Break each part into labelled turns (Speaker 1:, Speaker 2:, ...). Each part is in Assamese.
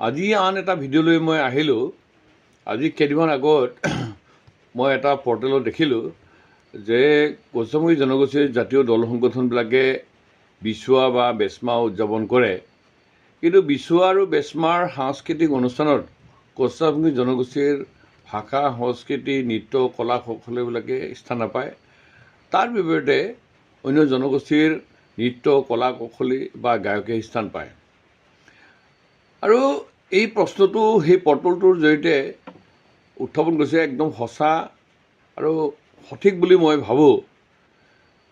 Speaker 1: আজি আন এটা ভিডিঅ' লৈ মই আহিলোঁ। আজি কেইদিনমান আগত মই এটা পৰ্টেলত দেখিলোঁ যে কছাৰী জনগোষ্ঠীৰ জাতীয় দল সংগঠনবিলাকে বিচুৱা বা বেচমা উদযাপন কৰে, কিন্তু বিচুৱা আৰু বেচমাৰ সাংস্কৃতিক অনুষ্ঠানত কছাৰী জনগোষ্ঠীৰ ভাষা, সংস্কৃতি, নৃত্য, কলা কৌশলীবিলাকে স্থান নাপায়। তাৰ বিপৰীতে অন্য জনগোষ্ঠীৰ নৃত্য, কলা কৌশলী বা গায়কে স্থান পায়। আৰু এই প্ৰশ্নটো সেই পৰ্টেলটোৰ জৰিয়তে উত্থাপন কৰিছে একদম সঁচা আৰু সঠিক বুলি মই ভাবোঁ।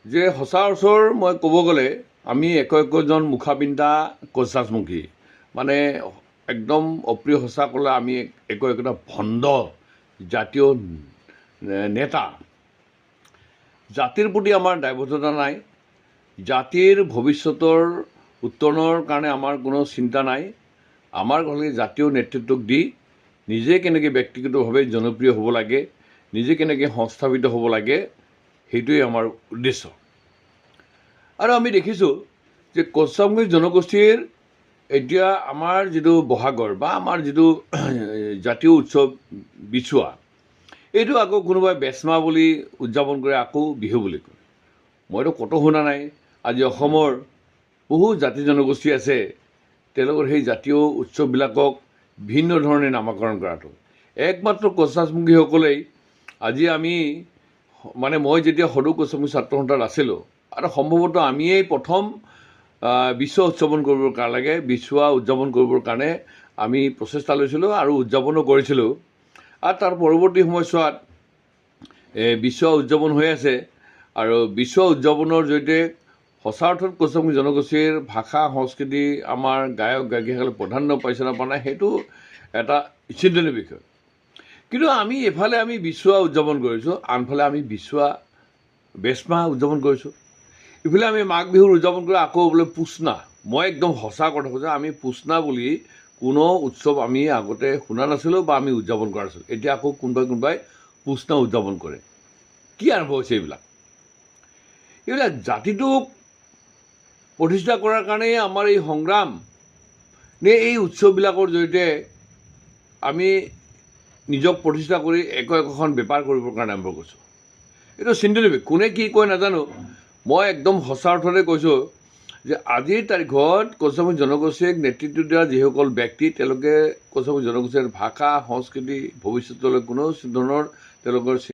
Speaker 1: যে সচৰাচৰ মই ক'ব গ'লে আমি একোজন মুখা পিন্ধা কোচ-ৰাজবংশী, মানে একদম অপ্ৰিয় সঁচা ক'লে আমি একোটা ভণ্ড জাতীয় নেতা। জাতিৰ প্ৰতি আমাৰ দায়বদ্ধতা নাই, জাতিৰ ভৱিষ্যতৰ উত্তৰণৰ কাৰণে আমাৰ কোনো চিন্তা নাই। আমাৰ ঘৰলৈ জাতীয় নেতৃত্বক দি নিজে কেনেকৈ ব্যক্তিগতভাৱে জনপ্ৰিয় হ'ব লাগে, নিজে কেনেকৈ সংস্থাপিত হ'ব লাগে, সেইটোৱেই আমাৰ উদ্দেশ্য। আৰু আমি দেখিছোঁ যে কছাৰী জনগোষ্ঠীৰ এতিয়া আমাৰ যিটো বহাগৰ বা আমাৰ যিটো জাতীয় উৎসৱ বিচুৱা, এইটো আকৌ কোনোবাই বেচমা বুলি উদযাপন কৰে, আকৌ বিহু বুলি কয়। মইতো কতো শুনা নাই আজি অসমৰ বহু জাতি জনগোষ্ঠী আছে, তেওঁলোকৰ সেই জাতীয় উৎসৱবিলাকক ভিন্ন ধৰণে নামাকৰণ কৰাটো। একমাত্ৰ কোচ-ৰাজবংশীসকলেই আজি আমি মই যেতিয়া সদৌ কছাৰী ছাত্ৰ সন্থাত আছিলোঁ, আৰু সম্ভৱতঃ আমিয়েই প্ৰথম বিচুৱা উদযাপন কৰিবৰ কাৰণে বিচুৱা উদযাপন কৰিবৰ কাৰণে আমি প্ৰচেষ্টা লৈছিলোঁ আৰু উদযাপনো কৰিছিলোঁ। আৰু তাৰ পৰৱৰ্তী সময়ছোৱাত বিচুৱা উদযাপন হৈ আছে। আৰু বিচুৱা উদযাপনৰ জৰিয়তে সঁচা অৰ্থত কছাৰী জনগোষ্ঠীৰ ভাষা, সংস্কৃতি, আমাৰ গায়ক গায়িকাসকলে প্ৰাধান্য পাইছে নে পোৱা নাই, সেইটো এটা চিন্তনীয় বিষয়। কিন্তু আমি এফালে আমি বিচুৱা উদযাপন কৰিছোঁ, আনফালে আমি বিচুৱা বেচমা উদযাপন কৰিছোঁ। ইফালে আমি মাঘ বিহুৰ উদযাপন কৰি আকৌ বোলে পুচনা। মই একদম সঁচা কথা কৈছোঁ, আমি পুচনা বুলি কোনো উৎসৱ আমি আগতে শুনা নাছিলোঁ বা আমি উদযাপন কৰা নাছিলোঁ। এতিয়া আকৌ কোনোবাই পুচনা উদযাপন কৰে। কি আৰম্ভ হৈছে এইবিলাক জাতিটোক প্ৰতিষ্ঠা কৰাৰ কাৰণেই আমাৰ এই সংগ্ৰাম নে এই উৎসৱবিলাকৰ জৰিয়তে আমি নিজক প্ৰতিষ্ঠা কৰি একোখন বেপাৰ কৰিবৰ কাৰণে আৰম্ভ কৰিছোঁ? এইটো চিন্তনীয়। কোনে কি কয় নাজানো, মই একদম সঁচা অৰ্থতে কৈছোঁ যে আজিৰ তাৰিখত কছাৰী জনগোষ্ঠীক নেতৃত্ব দিয়া যিসকল ব্যক্তি, তেওঁলোকে কছাৰী জনগোষ্ঠীৰ ভাষা, সংস্কৃতি, ভৱিষ্যতলৈ কোনো ধৰণৰ তেওঁলোকৰ